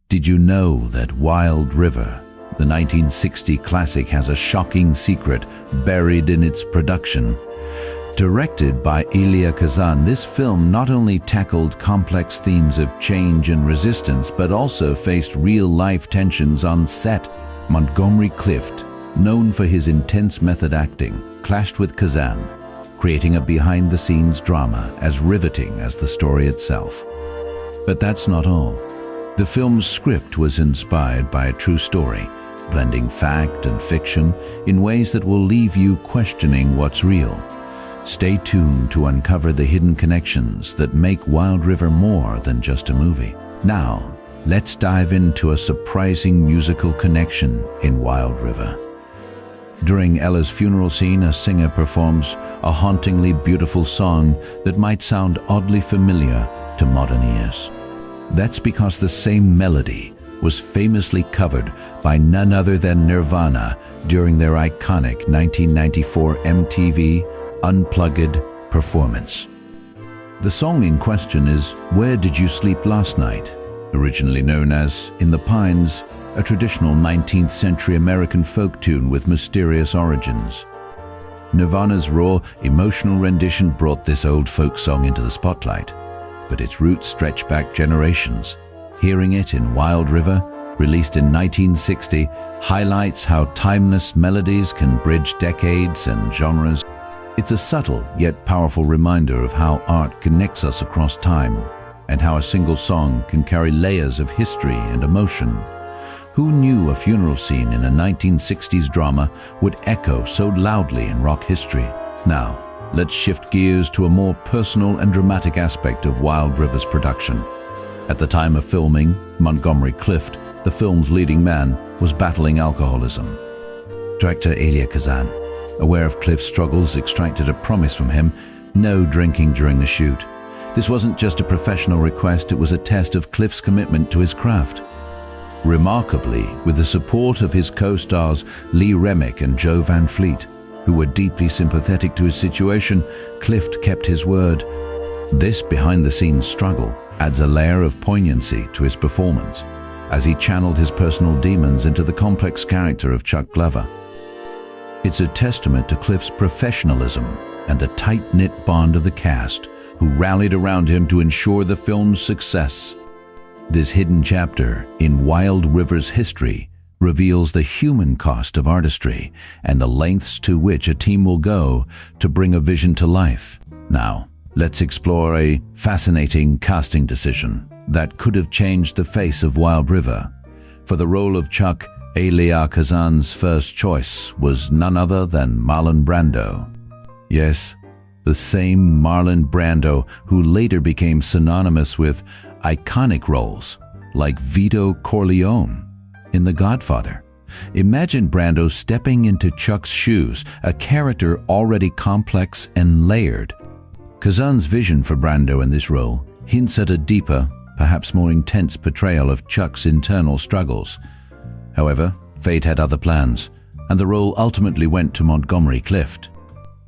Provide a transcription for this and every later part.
Did you know that Wild River, the 1960 classic, has a shocking secret buried in its production? Directed by Elia Kazan, this film not only tackled complex themes of change and resistance, but also faced real-life tensions on set. Montgomery Clift, known for his intense method acting, clashed with Kazan, creating a behind-the-scenes drama as riveting as the story itself. But that's not all. The film's script was inspired by a true story, blending fact and fiction in ways that will leave you questioning what's real. Stay tuned to uncover the hidden connections that make Wild River more than just a movie. Now, let's dive into a surprising musical connection in Wild River. During Ella's funeral scene, a singer performs a hauntingly beautiful song that might sound oddly familiar to modern ears. That's because the same melody was famously covered by none other than Nirvana during their iconic 1994 MTV Unplugged performance. The song in question is "Where Did You Sleep Last Night?", originally known as "In the Pines", a traditional 19th century American folk tune with mysterious origins. Nirvana's raw, emotional rendition brought this old folk song into the spotlight, but its roots stretch back generations. Hearing it in Wild River, released in 1960, highlights how timeless melodies can bridge decades and genres. It's a subtle yet powerful reminder of how art connects us across time, and how a single song can carry layers of history and emotion. Who knew a funeral scene in a 1960s drama would echo so loudly in rock history? Now, let's shift gears to a more personal and dramatic aspect of Wild River's production. At the time of filming, Montgomery Clift, the film's leading man, was battling alcoholism. Director Elia Kazan, aware of Clift's struggles, extracted a promise from him: no drinking during the shoot. This wasn't just a professional request, it was a test of Clift's commitment to his craft. Remarkably, with the support of his co-stars Lee Remick and Joe Van Fleet, who were deeply sympathetic to his situation, Clift kept his word. This behind-the-scenes struggle adds a layer of poignancy to his performance, as he channeled his personal demons into the complex character of Chuck Glover. It's a testament to Clift's professionalism and the tight-knit bond of the cast, who rallied around him to ensure the film's success. This hidden chapter in Wild River's history reveals the human cost of artistry and the lengths to which a team will go to bring a vision to life. Now, let's explore a fascinating casting decision that could have changed the face of Wild River. For the role of Chuck, Elia Kazan's first choice was none other than Marlon Brando. Yes, the same Marlon Brando who later became synonymous with iconic roles like Vito Corleone in The Godfather. Imagine Brando stepping into Chuck's shoes, a character already complex and layered. Kazan's vision for Brando in this role hints at a deeper, perhaps more intense portrayal of Chuck's internal struggles. However, fate had other plans, and the role ultimately went to Montgomery Clift.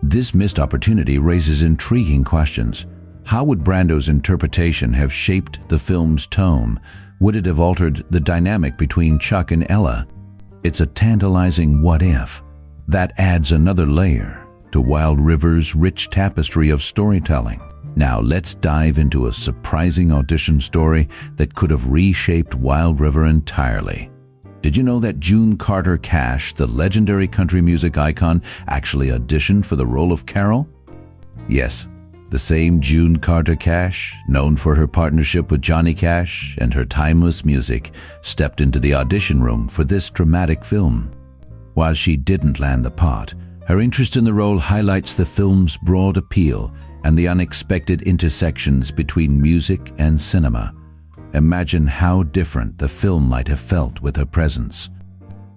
This missed opportunity raises intriguing questions. How would Brando's interpretation have shaped the film's tone? Would it have altered the dynamic between Chuck and Ella? It's a tantalizing what if that adds another layer to Wild River's rich tapestry of storytelling. Now let's dive into a surprising audition story that could have reshaped Wild River entirely. Did you know that June Carter Cash, the legendary country music icon, actually auditioned for the role of Carol? Yes, the same June Carter Cash, known for her partnership with Johnny Cash and her timeless music, stepped into the audition room for this dramatic film. While she didn't land the part, her interest in the role highlights the film's broad appeal and the unexpected intersections between music and cinema. Imagine how different the film might have felt with her presence.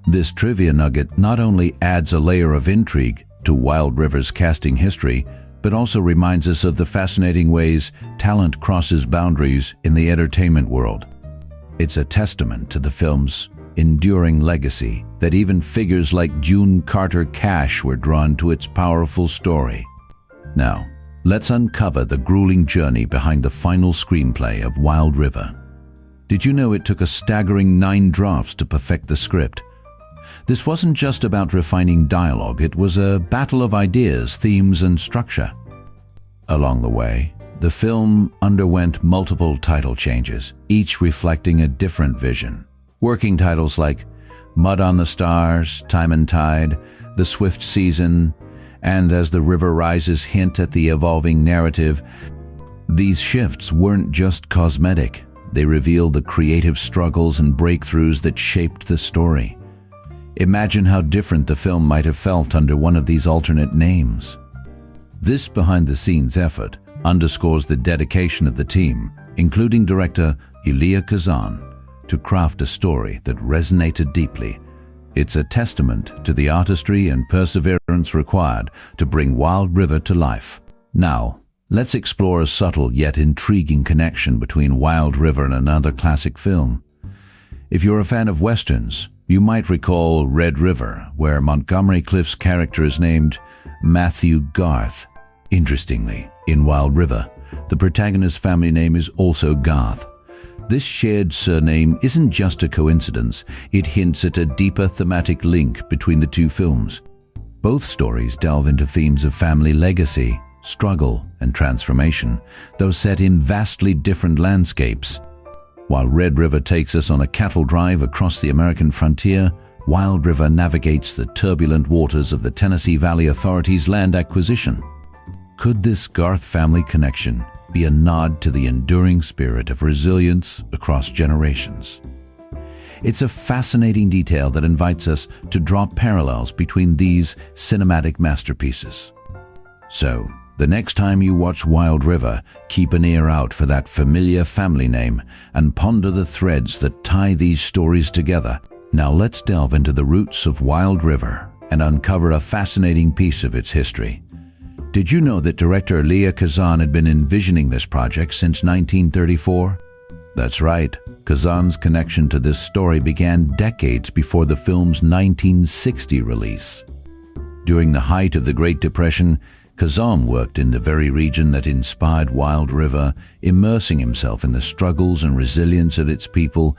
This trivia nugget not only adds a layer of intrigue to Wild River's casting history, but also reminds us of the fascinating ways talent crosses boundaries in the entertainment world. It's a testament to the film's enduring legacy that even figures like June Carter Cash were drawn to its powerful story. Now, let's uncover the grueling journey behind the final screenplay of Wild River. Did you know it took a staggering 9 drafts to perfect the script? This wasn't just about refining dialogue, it was a battle of ideas, themes, and structure. Along the way, the film underwent multiple title changes, each reflecting a different vision. Working titles like Mud on the Stars, Time and Tide, The Swift Season, and As the River Rises hint at the evolving narrative. These shifts weren't just cosmetic. They reveal the creative struggles and breakthroughs that shaped the story. Imagine how different the film might have felt under one of these alternate names. This behind-the-scenes effort underscores the dedication of the team, including director Elia Kazan, to craft a story that resonated deeply. It's a testament to the artistry and perseverance required to bring Wild River to life. Now, let's explore a subtle yet intriguing connection between Wild River and another classic film. If you're a fan of westerns, you might recall Red River, where Montgomery Clift's character is named Matthew Garth. Interestingly, in Wild River, the protagonist's family name is also Garth. This shared surname isn't just a coincidence, it hints at a deeper thematic link between the two films. Both stories delve into themes of family legacy, struggle, and transformation, though set in vastly different landscapes. While Red River takes us on a cattle drive across the American frontier, Wild River navigates the turbulent waters of the Tennessee Valley Authority's land acquisition. Could this Garth family connection be a nod to the enduring spirit of resilience across generations? It's a fascinating detail that invites us to draw parallels between these cinematic masterpieces. So, the next time you watch Wild River, keep an ear out for that familiar family name and ponder the threads that tie these stories together. Now let's delve into the roots of Wild River and uncover a fascinating piece of its history. Did you know that director Elia Kazan had been envisioning this project since 1934? That's right, Kazan's connection to this story began decades before the film's 1960 release. During the height of the Great Depression, Kazan worked in the very region that inspired Wild River, immersing himself in the struggles and resilience of its people.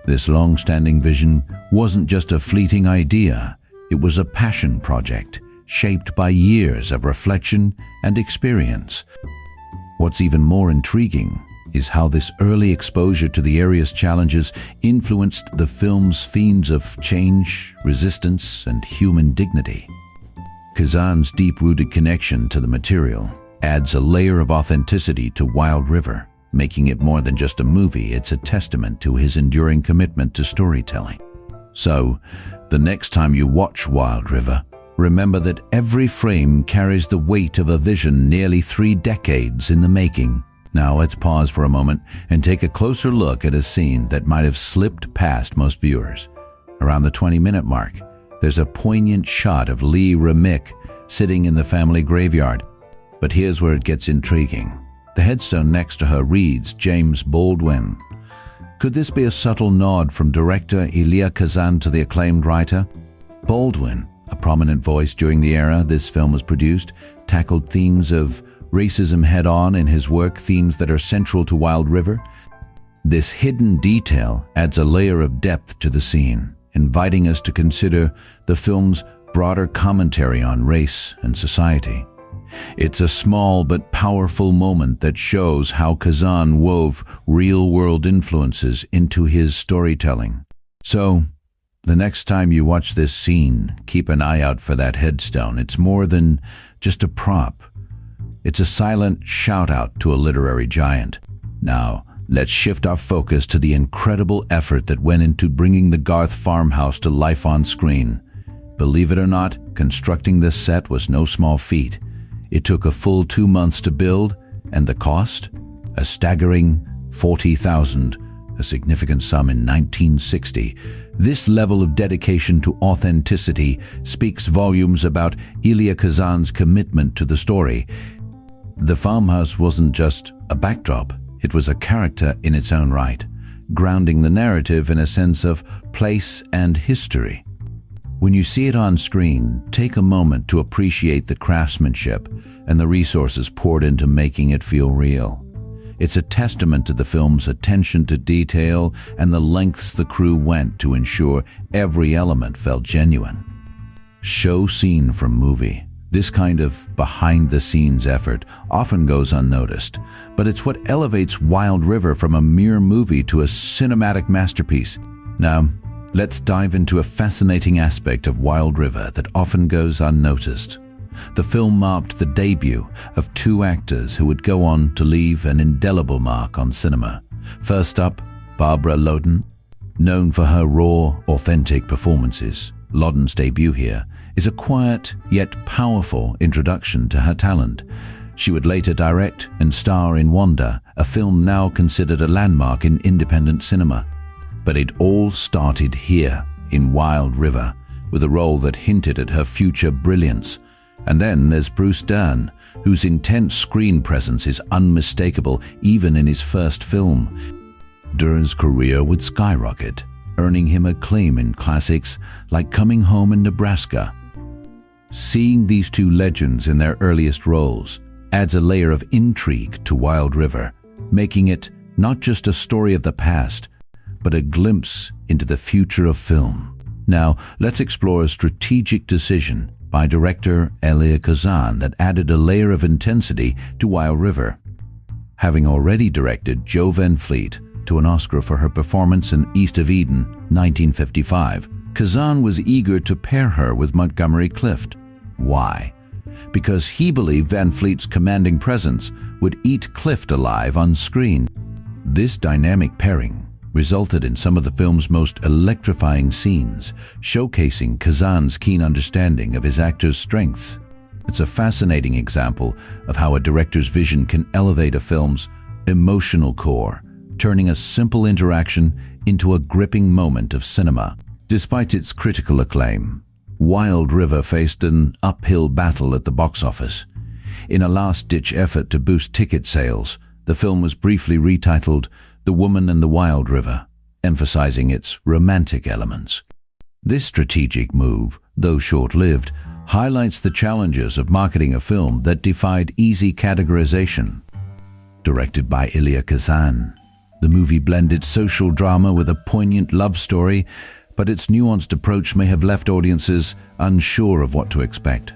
This long-standing vision wasn't just a fleeting idea, it was a passion project, shaped by years of reflection and experience. What's even more intriguing is how this early exposure to the area's challenges influenced the film's themes of change, resistance, and human dignity. Kazan's deep-rooted connection to the material adds a layer of authenticity to Wild River, making it more than just a movie. It's a testament to his enduring commitment to storytelling. So, the next time you watch Wild River, remember that every frame carries the weight of a vision nearly 3 decades in the making. Now let's pause for a moment and take a closer look at a scene that might have slipped past most viewers. Around the 20-minute mark, there's a poignant shot of Lee Remick sitting in the family graveyard. But here's where it gets intriguing. The headstone next to her reads James Baldwin. Could this be a subtle nod from director Elia Kazan to the acclaimed writer? Baldwin, a prominent voice during the era this film was produced, tackled themes of racism head-on in his work, themes that are central to Wild River. This hidden detail adds a layer of depth to the scene, inviting us to consider the film's broader commentary on race and society. It's a small but powerful moment that shows how Kazan wove real-world influences into his storytelling. So, the next time you watch this scene, keep an eye out for that headstone. It's more than just a prop. It's a silent shout-out to a literary giant. Now, let's shift our focus to the incredible effort that went into bringing the Garth farmhouse to life on screen. Believe it or not, constructing this set was no small feat. It took a full 2 months to build, and the cost? A staggering $40,000, a significant sum in 1960. This level of dedication to authenticity speaks volumes about Elia Kazan's commitment to the story. The farmhouse wasn't just a backdrop, it was a character in its own right, grounding the narrative in a sense of place and history. When you see it on screen, take a moment to appreciate the craftsmanship and the resources poured into making it feel real. It's a testament to the film's attention to detail and the lengths the crew went to ensure every element felt genuine. Show scene from movie. This kind of behind-the-scenes effort often goes unnoticed, but it's what elevates Wild River from a mere movie to a cinematic masterpiece. Now, let's dive into a fascinating aspect of Wild River that often goes unnoticed. The film marked the debut of two actors who would go on to leave an indelible mark on cinema. First up, Barbara Loden. Known for her raw, authentic performances, Loden's debut here is a quiet yet powerful introduction to her talent. She would later direct and star in Wanda, a film now considered a landmark in independent cinema. But it all started here, in Wild River, with a role that hinted at her future brilliance. And then there's Bruce Dern, whose intense screen presence is unmistakable even in his first film. Dern's career would skyrocket, earning him acclaim in classics like Coming Home in Nebraska. Seeing these two legends in their earliest roles adds a layer of intrigue to Wild River, making it not just a story of the past, but a glimpse into the future of film. Now, let's explore a strategic decision by director Elia Kazan that added a layer of intensity to Wild River. Having already directed Jo Van Fleet to an Oscar for her performance in East of Eden, 1955, Kazan was eager to pair her with Montgomery Clift. Why? Because he believed Van Fleet's commanding presence would eat Clift alive on screen. This dynamic pairing resulted in some of the film's most electrifying scenes, showcasing Kazan's keen understanding of his actor's strengths. It's a fascinating example of how a director's vision can elevate a film's emotional core, turning a simple interaction into a gripping moment of cinema. Despite its critical acclaim, Wild River faced an uphill battle at the box office. In a last-ditch effort to boost ticket sales, the film was briefly retitled The Woman and the Wild River, emphasizing its romantic elements. This strategic move, though short-lived, highlights the challenges of marketing a film that defied easy categorization. Directed by Elia Kazan, the movie blended social drama with a poignant love story, but its nuanced approach may have left audiences unsure of what to expect.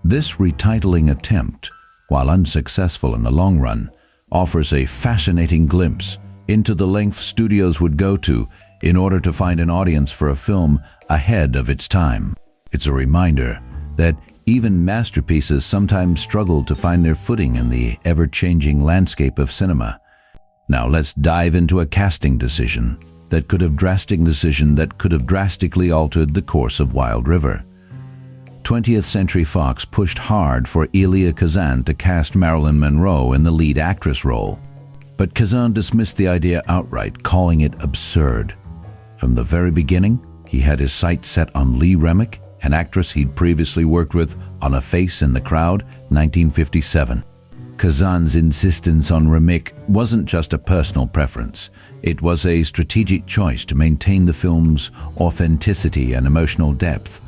This retitling attempt, while unsuccessful in the long run, offers a fascinating glimpse into the length studios would go to in order to find an audience for a film ahead of its time. It's a reminder that even masterpieces sometimes struggle to find their footing in the ever-changing landscape of cinema. Now let's dive into a casting decision that could have drastically altered the course of Wild River. 20th Century Fox pushed hard for Elia Kazan to cast Marilyn Monroe in the lead actress role, but Kazan dismissed the idea outright, calling it absurd. From the very beginning, he had his sights set on Lee Remick, an actress he'd previously worked with on A Face in the Crowd, 1957. Kazan's insistence on Remick wasn't just a personal preference. It was a strategic choice to maintain the film's authenticity and emotional depth.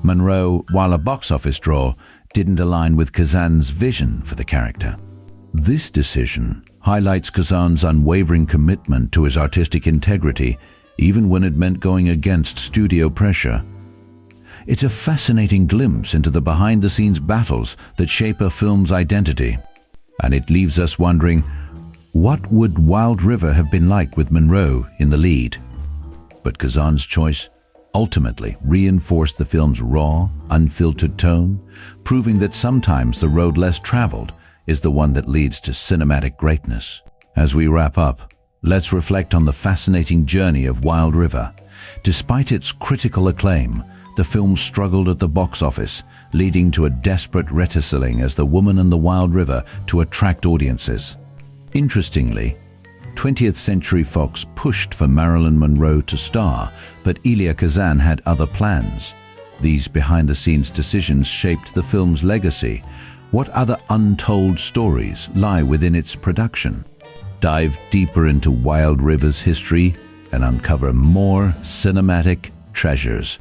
Monroe, while a box office draw, didn't align with Kazan's vision for the character. This decision highlights Kazan's unwavering commitment to his artistic integrity, even when it meant going against studio pressure. It's a fascinating glimpse into the behind-the-scenes battles that shape a film's identity, and it leaves us wondering, what would Wild River have been like with Monroe in the lead? But Kazan's choice ultimately reinforced the film's raw, unfiltered tone, proving that sometimes the road less traveled is the one that leads to cinematic greatness. As we wrap up, let's reflect on the fascinating journey of Wild River. Despite its critical acclaim, the film struggled at the box office, leading to a desperate retelling as The Woman and the Wild River to attract audiences. Interestingly, 20th Century Fox pushed for Marilyn Monroe to star, but Elia Kazan had other plans. These behind-the-scenes decisions shaped the film's legacy. What other untold stories lie within its production? Dive deeper into Wild River's history and uncover more cinematic treasures.